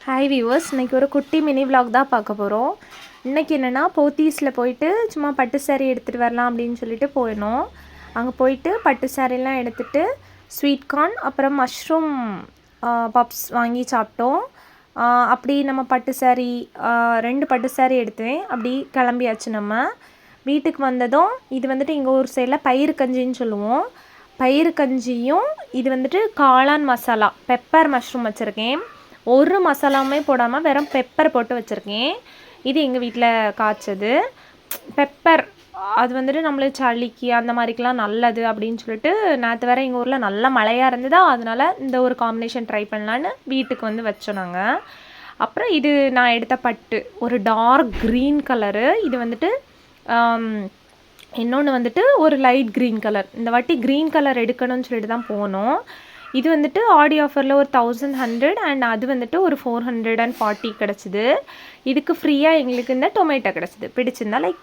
Hi viewers, இன்றைக்கி ஒரு குட்டி மினி vlog தான் பார்க்க போகிறோம். இன்றைக்கி என்னென்னா போத்தீஸில் போயிட்டு சும்மா பட்டு சாரீ எடுத்துகிட்டு வரலாம் அப்படின்னு சொல்லிட்டு போயினோம். அங்கே போயிட்டு பட்டு சாரீலாம் எடுத்துகிட்டு ஸ்வீட் கார்ன் அப்புறம் மஷ்ரூம் பப்ஸ் வாங்கி சாப்பிட்டோம். அப்படி நம்ம பட்டு சாரீ 2 பட்டு சாரீ எடுத்தேன். அப்படி கிளம்பியாச்சு. நம்ம வீட்டுக்கு வந்ததும் இது வந்துட்டு எங்கள் ஊர் சைடில் பயிறு கஞ்சின்னு சொல்லுவோம். பயிறு கஞ்சியும் இது வந்துட்டு காளான் மசாலா பெப்பர் மஷ்ரூம் வச்சுருக்கேன். ஒரு மசாலாவுமே போடாமல் வெறும் பெப்பர் போட்டு வச்சுருக்கேன். இது எங்கள் வீட்டில் காய்ச்சது பெப்பர். அது வந்துட்டு நம்மளுக்கு சளிக்கு அந்த மாதிரிக்கெலாம் நல்லது அப்படின்னு சொல்லிட்டு நேற்று வேறு எங்கள் ஊரில் நல்ல மழையாக இருந்ததா, அதனால் இந்த ஒரு காம்பினேஷன் ட்ரை பண்ணலான்னு வீட்டுக்கு வந்து வச்சோம் நாங்கள். அப்புறம் இது நான் எடுத்த பட்டு ஒரு டார்க் க்ரீன் கலரு. இது வந்துட்டு இன்னொன்று வந்துட்டு ஒரு லைட் க்ரீன் கலர். இந்த வாட்டி க்ரீன் கலர் எடுக்கணும்னு சொல்லிட்டு தான் போனோம். இது வந்துட்டு ஆடி ஆஃபரில் ஒரு 1100 அண்ட் அது வந்துட்டு ஒரு 440 கிடச்சிது. இதுக்கு ஃப்ரீயாக எங்களுக்கு இந்த டொமேட்டோ கிடச்சிது. பிடிச்சிருந்தா லைக்